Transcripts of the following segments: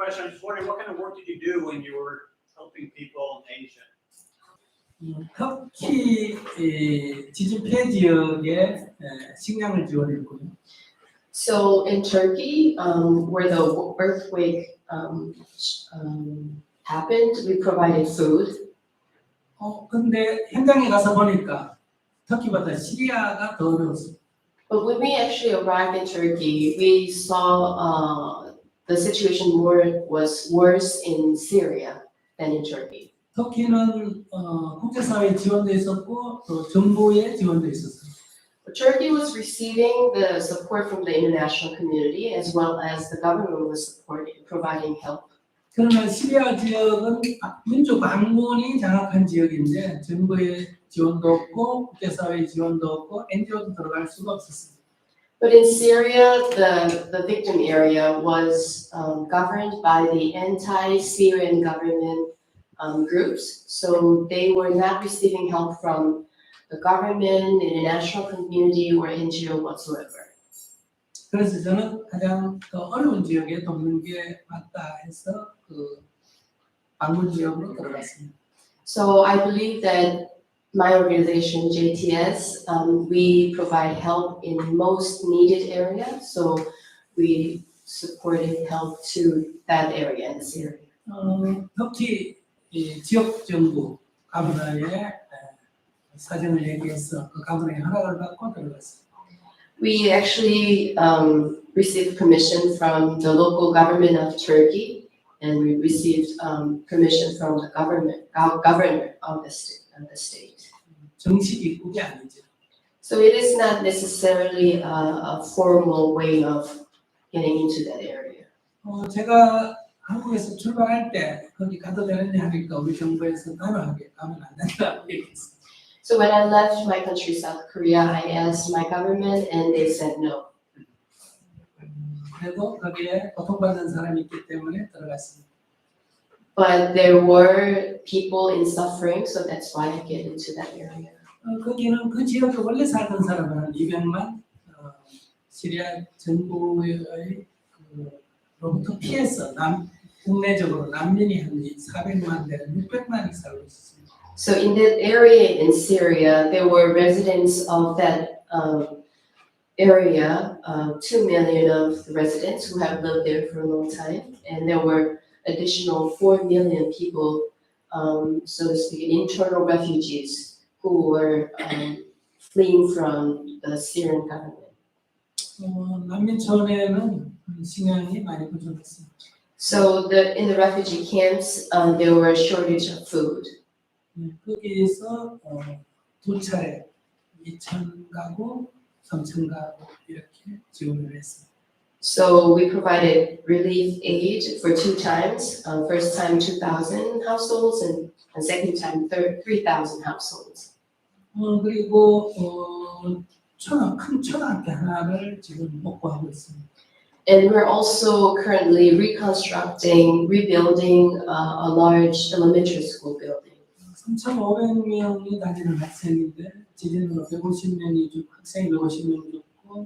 question. I'm just wondering, what kind of work did you do when you were helping people in Asia? 터키 지진 피해 지역에 식량을 지원했고요. So in Turkey, where the earthquake happened, we provided food. 근데 현장에 가서 보니까 터키보다 시리아가 더 어려웠어요. But when we actually arrived in Turkey, we saw the situation was worse in Syria than in Turkey. 터키는 국제사회 지원도 있었고 또 정부의 지원도 있었어요. Turkey was receiving the support from the international community as well as the government was providing help. 그러나 시리아 지역은 민주 반군이 장악한 지역인데 정부의 지원도 없고 국제사회 지원도 없고 NGO도 들어갈 수가 없었어요. But in Syria, the victim area was governed by the anti-Syrian government groups, so they were not receiving help from the government, the international community, or NGO whatsoever. 그래서 저는 가장 더 어려운 지역에 돕는 게 맞다 해서 그 반군 지역으로 들어갔습니다. So I believe that my organization, JTS, we provide help in most needed areas. So we supported help to that area in Syria. 터키 지역 정부 가브나의 사정을 얘기해서 그 가브나의 허락을 받고 들어갔어요. We actually received permission from the local government of Turkey, and we received permission from the governor of the state. 정식 입국이 아니죠. So it is not necessarily a formal way of getting into that area. 제가 한국에서 출발할 때 거기 가도 되느냐 하니까 우리 정부에서 단호하게 가면 안 된다고 얘기했어요. So when I left my country, South Korea, I asked my government, and they said no. 그래도 거기에 고통받는 사람이 있기 때문에 들어갔습니다. But there were people in suffering, so that's why I get into that area. 거기는 그 지역에 원래 살던 사람은 한 200만, 시리아 정부의 로부터 피해서 국내적으로 난민이 한 400만 대는 600만이 살고 있습니다. So in that area in Syria, there were residents of that area, 2 million of the residents who have lived there for a long time, and there were additional 4 million people, so to speak, internal refugees who were fleeing from the Syrian government. 난민촌에는 식량이 많이 부족했습니다. So in the refugee camps, there were a shortage of food. 거기에서 두 차례 2,000 가구, 3,000 가구 이렇게 지원을 했습니다. So we provided relief aid for 2 times. First time 2,000 households, and second time 3,000 households. 그리고 큰 초등학교 하나를 지금 복구하고 있습니다. And we're also currently rebuilding a large elementary school building. 3,500명이 다니는 학생인데 지진으로 150명이 학생이 150명 죽고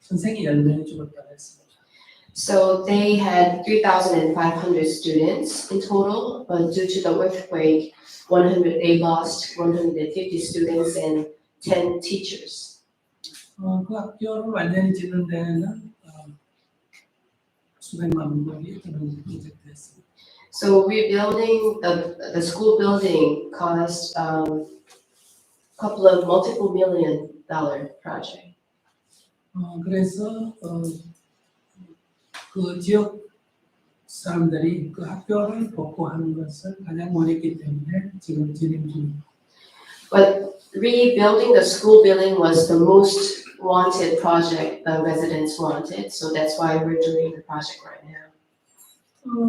선생이 10명이 죽었다고 했습니다. So they had 3,500 students in total, but due to the earthquake, they lost 150 students and 10 teachers. 그 학교를 완전히 짓는 데는 수백만 원이 드는 프로젝트였습니다. So rebuilding the school building cost a couple of multiple $1 million project. 그래서 그 지역 사람들이 그 학교를 복구하는 것을 가장 원했기 때문에 지금 진행 중입니다. But rebuilding the school building was the most wanted project the residents wanted, so that's why we're doing the project right now.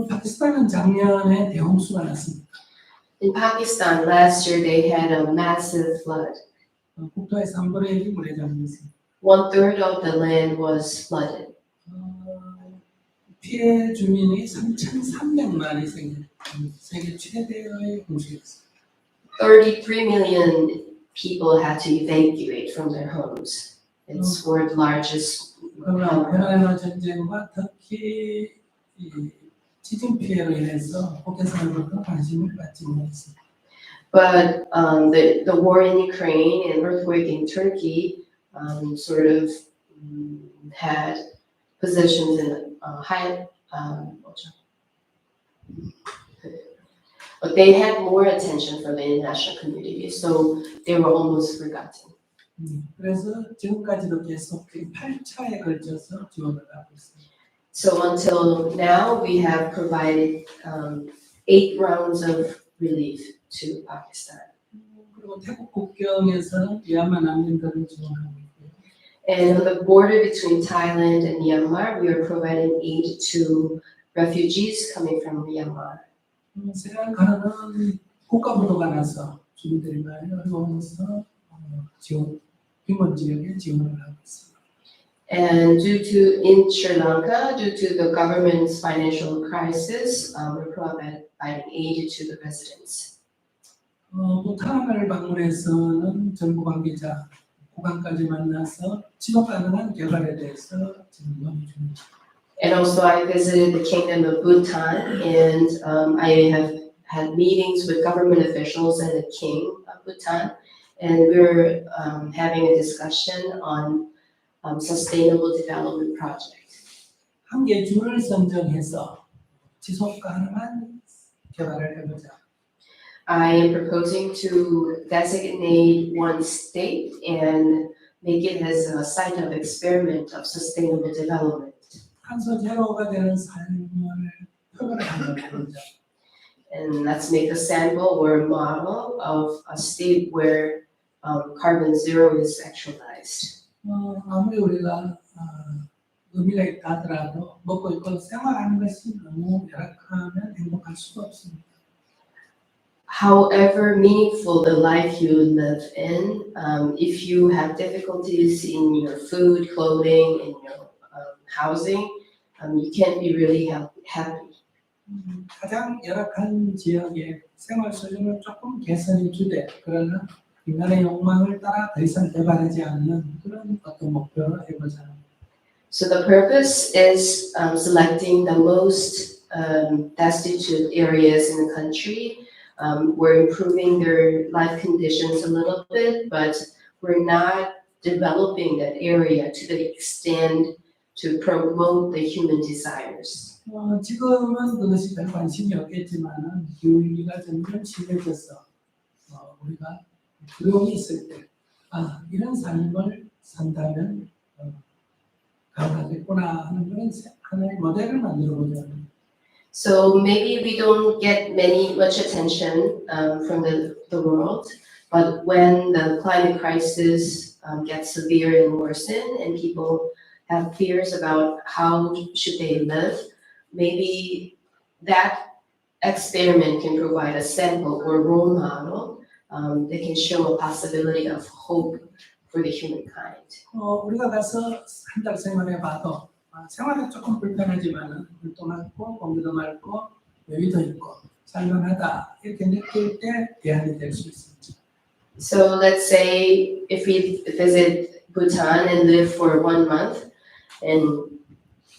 파키스탄은 작년에 대홍수가 났습니다. In Pakistan, last year they had a massive flood. 국토의 3분의 1이 물에 잠겼습니다. 1/3 of the land was flooded. 피해 주민이 3,300만이 세계 최대의 홍수였습니다. 33 million people had to evacuate from their homes. It's world largest. 우크라이나 전쟁과 터키 지진 피해로 인해서 국제사회로부터 관심을 받지 못했습니다. But the war in Ukraine and earthquake in Turkey sort of had positions in high, but they had more attention from the international community, so they were almost forgotten. 그래서 지금까지도 계속 8차에 걸쳐서 지원을 하고 있습니다. So until now, we have provided 8 rounds of relief to Pakistan. 그리고 태국 국경에서 미얀마 난민들을 지원하고 있고요. And on the border between Thailand and Myanmar, we are providing aid to refugees coming from Myanmar. 세랑카는 국가부도가 나서 주민들이 많이 어려워서 지원, 빈곤 지역에 지원을 하고 있습니다. And in Sri Lanka, due to the government's financial crisis, we're providing aid to the residents. 부탄을 방문해서는 정부 관계자 고관까지 만나서 지속 가능한 개발에 대해서 지금 논의 중입니다. And also I visited the Kingdom of Bhutan and I have had meetings with government officials and the King of Bhutan. And we're having a discussion on sustainable development project. 한 개 주를 선정해서 지속 가능한 개발을 해보자. I am proposing to designate one state and make it as a site of experiment of sustainable development. 탄소 제로가 되는 삶을 표현을 한번 해보자. And let's make a sample or a model of a state where carbon zero is actualized. 아무리 우리가 의미가 있다 하더라도 먹고 입고 생활하는 것이 너무 열악하면 행복할 수가 없습니다. However meaningful the life you live in, if you have difficulties in your food, clothing, and your housing, you can't be really happy. 가장 열악한 지역의 생활 수준을 조금 개선해 주되 그러나 인간의 욕망을 따라 더 이상 개발하지 않는 그런 어떤 목표를 해보자. So the purpose is selecting the most destitute areas in the country. We're improving their life conditions a little bit, but we're not developing that area to the extent to promote the human desires. 지금은 그것이 별 관심이 없겠지만은 기후위기가 점점 심해져서 우리가 두려움이 있을 때 이런 삶을 산다면 가능하겠구나 하는 그런 하나의 모델을 만들어보자. So maybe we don't get much attention from the world, but when the climate crisis gets severe and worsen, and people have fears about how should they live, maybe that experiment can provide a sample or role model that can show a possibility of hope for the humankind. 우리가 가서 한 달 생활해봐도 생활은 조금 불편하지만은 물도 맑고 공기도 맑고 여유도 있고 살만하다 이렇게 느낄 때 대안이 될 수 있습니다. So let's say if we visit Bhutan and live for 1 month and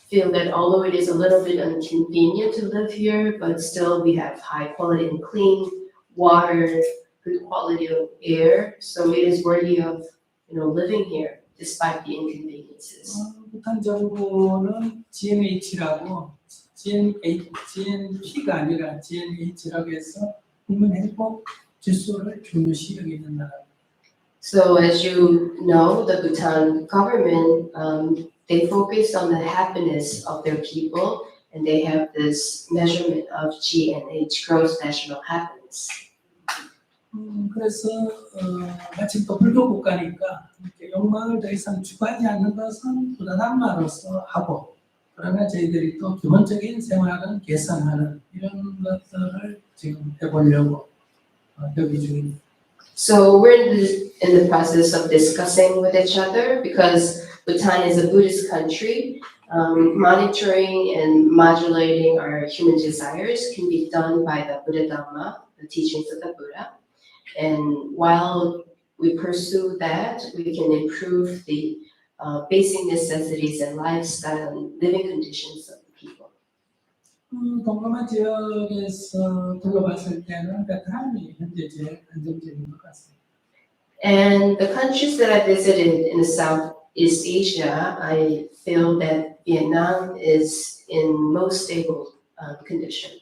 feel that although it is a little bit inconvenient to live here, but still we have high quality and clean water, good quality of air, so it is worthy of living here despite the inconveniences. 부탄 정부는 GNH라고 GNP가 아니라 GNH라고 해서 국민 행복 지수를 중요시 여기는 나라입니다. So as you know, the Bhutan government, they focus on the happiness of their people, and they have this measurement of GNH, gross national happiness. 그래서 마침 또 불교 국가니까 욕망을 더 이상 추구하지 않는 것은 부담만으로서 하고 그러나 저희들이 또 기본적인 생활은 개선하는 이런 것들을 지금 해보려고 여기 중입니다. So we're in the process of discussing with each other because Bhutan is a Buddhist country. Monitoring and modulating our human desires can be done by the Buddha Dhamma, the teachings of the Buddha. And while we pursue that, we can improve the basic necessities and lifestyle and living conditions of the people. 동남아 지역에서 둘러봤을 때는 베트남이 현재 제일 안정적인 것 같습니다. And the countries that I visited in the Southeast Asia, I feel that Vietnam is in most stable condition.